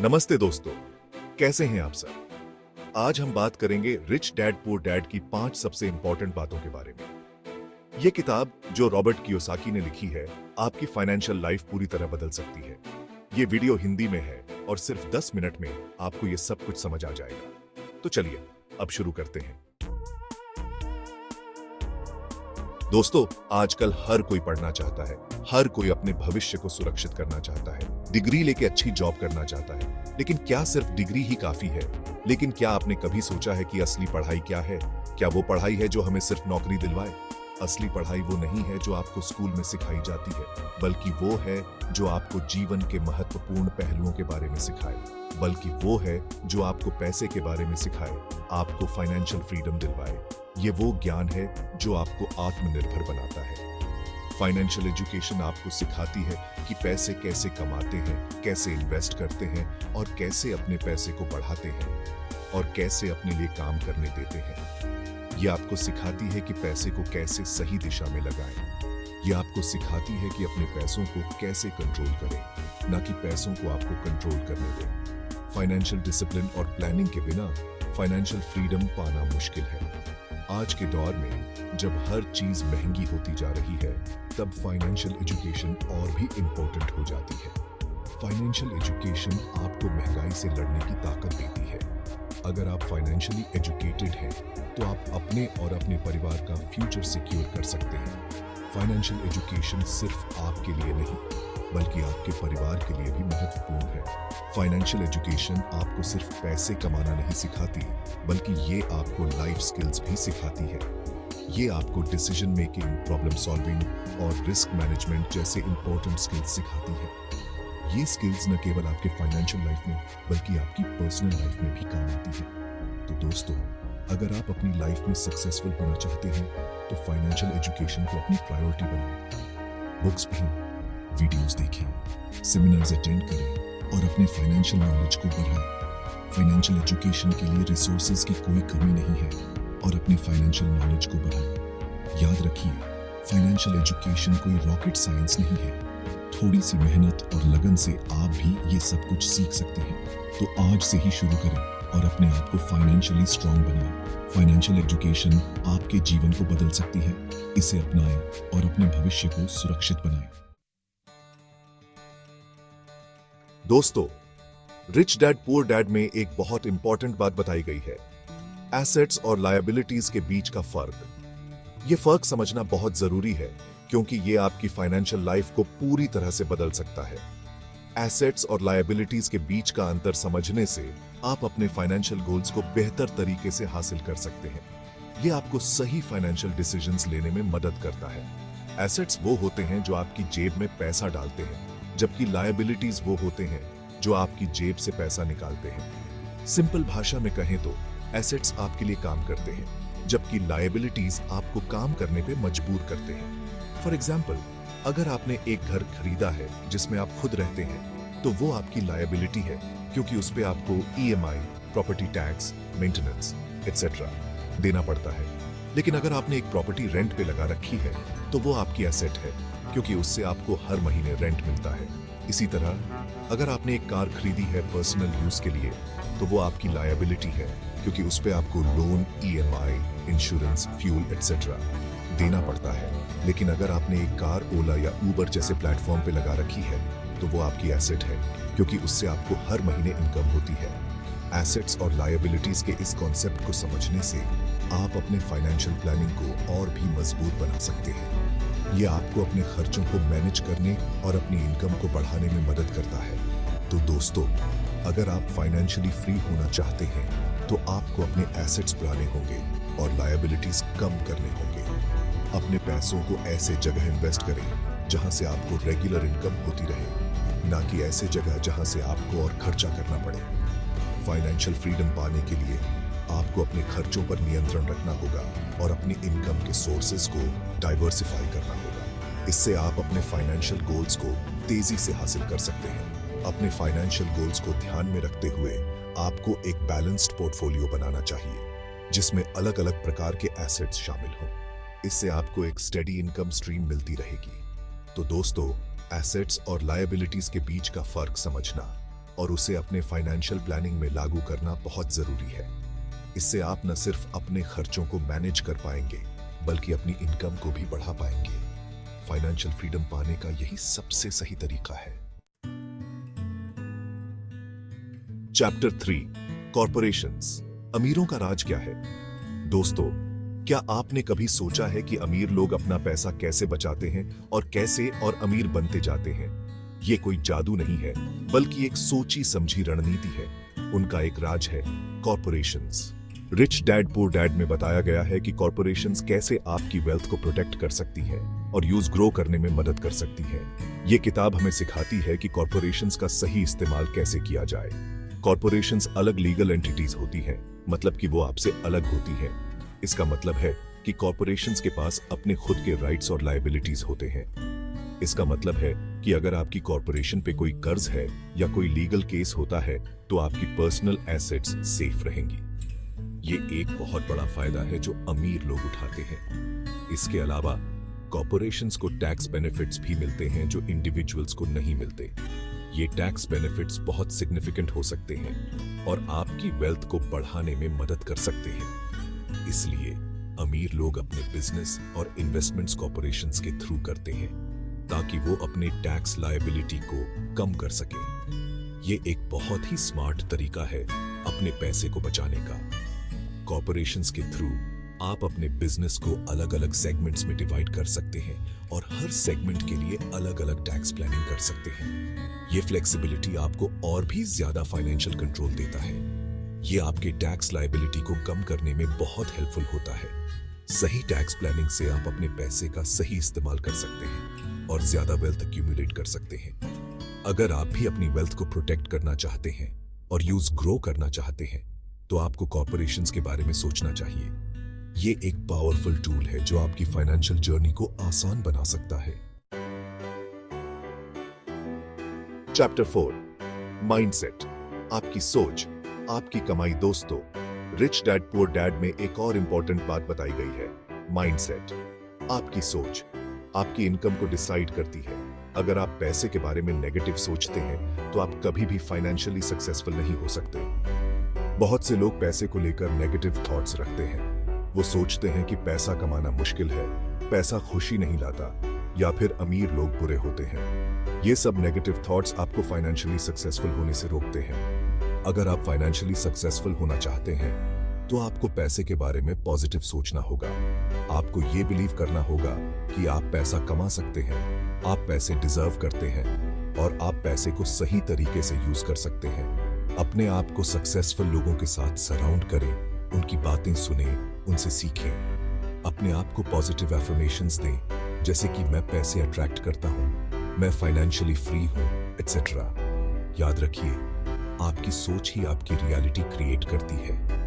नमस्ते दोस्तों, कैसे हैं आप सब? आज हम बात करेंगे रिच डैड पुअर डैड की 5 सबसे इंपॉर्टेंट बातों के बारे में। ये किताब जो रॉबर्ट कियोसाकी ने लिखी है, आपकी फाइनेंशियल लाइफ पूरी तरह बदल सकती है। ये वीडियो हिंदी में है और सिर्फ 10 मिनट में आपको ये सब कुछ समझ आ जाएगा। तो चलिए, अब शुरू करते हैं। दोस्तों, आजकल हर कोई पढ़ना चाहता है, हर कोई अपने भविष्य को सुरक्षित करना चाहता है, डिग्री लेके अच्छी जॉब करना चाहता है। लेकिन क्या सिर्फ डिग्री ही काफी है? लेकिन क्या आपने कभी सोचा है कि असली पढ़ाई क्या है? क्या वो पढ़ाई है जो हमें सिर्फ नौकरी दिलवाए? असली पढ़ाई वो नहीं है जो आपको स्कूल में सिखाई जाती है, बल्कि वो है जो आपको जीवन के महत्वपूर्ण पहलुओं के बारे में सिखाए, बल्कि वो है जो आपको पैसे के बारे में सिखाए, आपको फाइनेंशियल फ्रीडम दिलवाए। ये वो ज्ञान है जो आपको आत्मनिर्भर बनाता है। फाइनेंशियल एजुकेशन आपको सिखाती है कि पैसे कैसे कमाते हैं, कैसे इन्वेस्ट करते हैं और कैसे अपने पैसे को बढ़ाते हैं और कैसे अपने लिए काम करने देते हैं। ये आपको सिखाती है कि पैसे को कैसे सही दिशा में लगाएं। ये आपको सिखाती है कि अपने पैसों को कैसे कंट्रोल करें, ना कि पैसों को आपको कंट्रोल करने दें। फाइनेंशियल डिसिप्लिन और प्लानिंग के बिना फाइनेंशियल फ्रीडम पाना मुश्किल है। आज के दौर में जब हर चीज महंगी होती जा रही है, तब फाइनेंशियल एजुकेशन और भी इंपॉर्टेंट हो जाती है। फाइनेंशियल एजुकेशन आपको महंगाई से लड़ने की ताकत देती है। अगर आप फाइनेंशियली एजुकेटेड हैं, तो आप अपने और अपने परिवार का फ्यूचर सिक्योर कर सकते हैं। फाइनेंशियल एजुकेशन सिर्फ आपके लिए नहीं, बल्कि आपके परिवार के लिए भी महत्वपूर्ण है। फाइनेंशियल एजुकेशन आपको सिर्फ पैसे कमाना नहीं सिखाती, बल्कि ये आपको लाइफ स्किल्स भी सिखाती है। ये आपको डिसीजन मेकिंग, प्रॉब्लम सॉल्विंग और रिस्क मैनेजमेंट जैसे इंपॉर्टेंट स्किल्स सिखाती है। ये स्किल्स न केवल आपके फाइनेंशियल लाइफ में, बल्कि आपकी पर्सनल लाइफ में भी काम आती है। तो दोस्तों, अगर आप अपनी लाइफ में सक्सेसफुल होना चाहते हैं, तो फाइनेंशियल एजुकेशन को अपनी प्रायोरिटी बनाएं। बुक्स पढ़ें, वीडियोस देखें, सेमिनार्स अटेंड करें और अपने फाइनेंशियल नॉलेज को बढ़ाएं। फाइनेंशियल एजुकेशन के लिए रिसोर्सेज की कोई कमी नहीं है और अपने फाइनेंशियल नॉलेज को बढ़ाएं। याद रखिए, फाइनेंशियल एजुकेशन कोई रॉकेट साइंस नहीं है। थोड़ी सी मेहनत और लगन से आप भी ये सब कुछ सीख सकते हैं। तो आज से ही शुरू करें और अपने आप को फाइनेंशियली स्ट्रांग बनाएं। फाइनेंशियल एजुकेशन आपके जीवन को बदल सकती है। इसे अपनाएं और अपने भविष्य को सुरक्षित बनाएं। दोस्तों, रिच डैड पुअर डैड में एक बहुत इंपॉर्टेंट बात बताई गई है, एसेट्स और लायबिलिटीज के बीच का फर्क। ये फर्क समझना बहुत जरूरी है, क्योंकि ये आपकी फाइनेंशियल लाइफ को पूरी तरह से बदल सकता है। एसेट्स और लायबिलिटीज के बीच का अंतर समझने से आप अपने फाइनेंशियल गोल्स को बेहतर तरीके से हासिल कर सकते हैं। ये आपको सही फाइनेंशियल डिसीजंस लेने में मदद करता है। एसेट्स वो होते हैं जो आपकी जेब में पैसा डालते हैं, जबकि लायबिलिटीज वो होते हैं जो आपकी जेब से पैसा निकालते हैं। सिंपल भाषा में कहें तो एसेट्स आपके लिए काम करते हैं, जबकि लायबिलिटीज आपको काम करने पे मजबूर करते हैं। फॉर एग्जाम्पल, अगर आपने एक घर खरीदा है जिसमें आप खुद रहते हैं, तो वो आपकी लायबिलिटी है, क्योंकि उस पे आपको EMI, property tax, maintenance etcetera देना पड़ता है। लेकिन अगर आपने एक प्रॉपर्टी रेंट पे लगा रखी है, तो वो आपकी एसेट है, क्योंकि उससे आपको हर महीने रेंट मिलता है। इसी तरह अगर आपने एक कार खरीदी है पर्सनल यूज के लिए, तो वो आपकी लायबिलिटी है, क्योंकि उस पे आपको loan, EMI, insurance, fuel etcetera देना पड़ता है। लेकिन अगर आपने एक कार ओला या उबर जैसे प्लेटफॉर्म पे लगा रखी है, तो वो आपकी एसेट है, क्योंकि उससे आपको हर महीने इनकम होती है। एसेट्स और लायबिलिटीज के इस कॉन्सेप्ट को समझने से आप अपने फाइनेंशियल प्लानिंग को और भी मजबूत बना सकते हैं। ये आपको अपने खर्चों को मैनेज करने और अपनी इनकम को बढ़ाने में मदद करता है। तो दोस्तों, अगर आप फाइनेंशियली फ्री होना चाहते हैं, तो आपको अपने एसेट्स बढ़ाने होंगे और लायबिलिटीज कम करने होंगे। अपने पैसों को ऐसे जगह इन्वेस्ट करें जहां से आपको रेगुलर इनकम होती रहे, ना कि ऐसे जगह जहां से आपको और खर्चा करना पड़े। फाइनेंशियल फ्रीडम पाने के लिए आपको अपने खर्चों पर नियंत्रण रखना होगा और अपनी इनकम के सोर्सेज को डाइवर्सिफाई करना होगा। इससे आप अपने फाइनेंशियल गोल्स को तेजी से हासिल कर सकते हैं। अपने फाइनेंशियल गोल्स को ध्यान में रखते हुए आपको एक बैलेंस्ड पोर्टफोलियो बनाना चाहिए, जिसमें अलग अलग प्रकार के एसेट्स शामिल हों। इससे आपको एक स्टेडी इनकम स्ट्रीम मिलती रहेगी। तो दोस्तों, एसेट्स और लायबिलिटीज के बीच का फर्क समझना और उसे अपने फाइनेंशियल प्लानिंग में लागू करना बहुत जरूरी है। इससे आप न सिर्फ अपने खर्चों को मैनेज कर पाएंगे बल्कि अपनी इनकम को भी बढ़ा पाएंगे। फाइनेंशियल फ्रीडम पाने का यही सबसे सही तरीका है। चैप्टर 3 कॉरपोरेशंस, अमीरों का राज क्या है? दोस्तों, क्या आपने कभी सोचा है कि अमीर लोग अपना पैसा कैसे बचाते हैं और कैसे और अमीर बनते जाते हैं? ये कोई जादू नहीं है बल्कि एक सोची समझी रणनीति है। उनका एक राज है corporations. Rich dad poor dad में बताया गया है कि कॉरपोरेशंस कैसे आपकी वेल्थ को प्रोटेक्ट कर सकती है और यूज ग्रो करने में मदद कर सकती है। ये किताब हमें सिखाती है कि कॉरपोरेशंस का सही इस्तेमाल कैसे किया जाए। कॉरपोरेशंस अलग लीगल एंटिटीज होती हैं, मतलब कि वो आपसे अलग होती हैं। इसका मतलब है कि कॉरपोरेशंस के पास अपने खुद के राइट्स और लायबिलिटीज होते हैं। इसका मतलब है कि अगर आपकी कॉरपोरेशन पे कोई कर्ज है या कोई लीगल केस होता है तो आपकी पर्सनल एसेट्स सेफ रहेंगी। ये एक बहुत बड़ा फायदा है जो अमीर लोग उठाते हैं। इसके अलावा कॉरपोरेशंस को टैक्स बेनिफिट्स भी मिलते हैं जो इंडिविजुअल्स को नहीं मिलते। ये टैक्स बेनिफिट्स बहुत सिग्निफिकेंट हो सकते हैं और आपकी वेल्थ को बढ़ाने में मदद कर सकते हैं। इसलिए अमीर लोग अपने बिजनेस और इन्वेस्टमेंट्स कॉरपोरेशंस के थ्रू करते हैं ताकि वो अपने टैक्स लायबिलिटी को कम कर सकें। ये एक बहुत ही स्मार्ट तरीका है अपने पैसे को बचाने का। कॉरपोरेशंस के थ्रू आप अपने बिजनेस को अलग अलग सेगमेंट्स में डिवाइड कर सकते हैं और हर सेगमेंट के लिए अलग अलग टैक्स प्लानिंग कर सकते हैं। ये फ्लेक्सिबिलिटी आपको और भी ज्यादा फाइनेंशियल कंट्रोल देता है। ये आपके टैक्स लायबिलिटी को कम करने में बहुत हेल्पफुल होता है। सही टैक्स प्लानिंग से आप अपने पैसे का सही इस्तेमाल कर सकते हैं और ज्यादा वेल्थ एक्यूमुलेट कर सकते हैं। अगर आप भी अपनी वेल्थ को प्रोटेक्ट करना चाहते हैं और यूज ग्रो करना चाहते हैं तो आपको कॉरपोरेशंस के बारे में सोचना चाहिए। ये एक पावरफुल टूल है जो आपकी फाइनेंशियल जर्नी को आसान बना सकता है। चैप्टर 4 माइंडसेट, आपकी सोच, आपकी कमाई। दोस्तों, रिच डैड पुअर डैड में एक और इंपॉर्टेंट बात बताई गई है, माइंडसेट। आपकी सोच आपकी इनकम को डिसाइड करती है। अगर आप पैसे के बारे में नेगेटिव सोचते हैं तो आप कभी भी फाइनेंशियली सक्सेसफुल नहीं हो सकते। बहुत से लोग पैसे को लेकर नेगेटिव थॉट्स रखते हैं। वो सोचते हैं कि पैसा कमाना मुश्किल है, पैसा खुशी नहीं लाता, या फिर अमीर लोग बुरे होते हैं। ये सब नेगेटिव थॉट्स आपको फाइनेंशियली सक्सेसफुल होने से रोकते हैं। अगर आप फाइनेंशियली सक्सेसफुल होना चाहते हैं तो आपको पैसे के बारे में पॉजिटिव सोचना होगा। आपको ये बिलीव करना होगा कि आप पैसा कमा सकते हैं, आप पैसे डिजर्व करते हैं और आप पैसे को सही तरीके से यूज कर सकते हैं। अपने आप को सक्सेसफुल लोगों के साथ सराउंड करें, उनकी बातें सुने, उनसे सीखें। अपने आप को पॉजिटिव एफर्मेशंस दें, जैसे कि मैं पैसे अट्रैक्ट करता हूं, मैं फाइनेंशियली फ्री हूं, एटसेट्रा। याद रखिए, आपकी सोच ही आपकी रियलिटी क्रिएट करती है।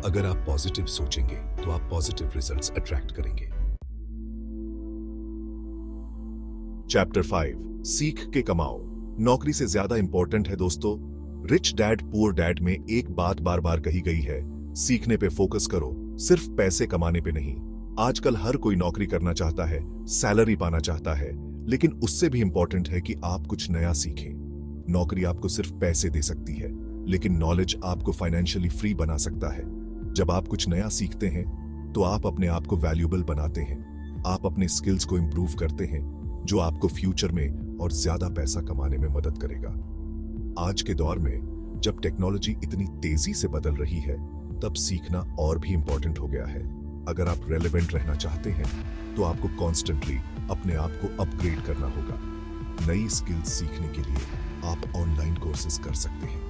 अगर आप पॉजिटिव सोचेंगे तो आप पॉजिटिव रिजल्ट्स अट्रैक्ट करेंगे। चैप्टर 5 सीख के कमाओ, नौकरी से ज्यादा इंपॉर्टेंट है। दोस्तों, रिच डैड पुअर डैड में एक बात बार बार कही गई है, सीखने पे फोकस करो, सिर्फ पैसे कमाने पे नहीं। आजकल हर कोई नौकरी करना चाहता है, सैलरी पाना चाहता है, लेकिन उससे भी इंपॉर्टेंट है कि आप कुछ नया सीखें। नौकरी आपको सिर्फ पैसे दे सकती है, लेकिन नॉलेज आपको फाइनेंशियली फ्री बना सकता है। जब आप कुछ नया सीखते हैं तो आप अपने आप को वैल्यूएबल बनाते हैं। आप अपने स्किल्स को इंप्रूव करते हैं, जो आपको फ्यूचर में और ज्यादा पैसा कमाने में मदद करेगा। आज के दौर में जब टेक्नोलॉजी इतनी तेजी से बदल रही है, तब सीखना और भी इंपॉर्टेंट हो गया है। अगर आप रेलेवेंट रहना चाहते हैं तो आपको कॉन्स्टेंटली अपने आप को अपग्रेड करना होगा। नई स्किल्स सीखने के लिए आप ऑनलाइन कोर्सेज कर सकते हैं,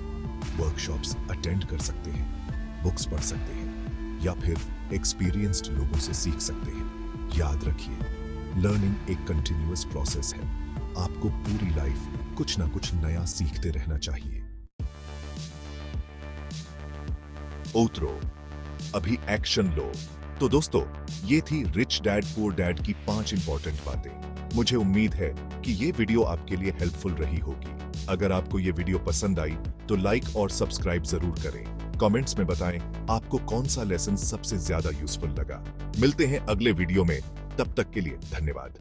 वर्कशॉप्स अटेंड कर सकते हैं, बुक्स पढ़ सकते हैं या फिर एक्सपीरियंस्ड लोगों से सीख सकते हैं। याद रखिए, लर्निंग एक कंटिन्यूअस प्रोसेस है। आपको पूरी लाइफ कुछ ना कुछ नया सीखते रहना चाहिए। उतरो, अभी एक्शन लो। तो दोस्तों, ये थी रिच डैड पुअर डैड की 5 इंपॉर्टेंट बातें। मुझे उम्मीद है कि ये वीडियो आपके लिए हेल्पफुल रही होगी। अगर आपको ये वीडियो पसंद आई तो लाइक और सब्सक्राइब जरूर करें। कमेंट्स में बताएं आपको कौन सा लेसन सबसे ज्यादा यूजफुल लगा। मिलते हैं अगले वीडियो में, तब तक के लिए धन्यवाद।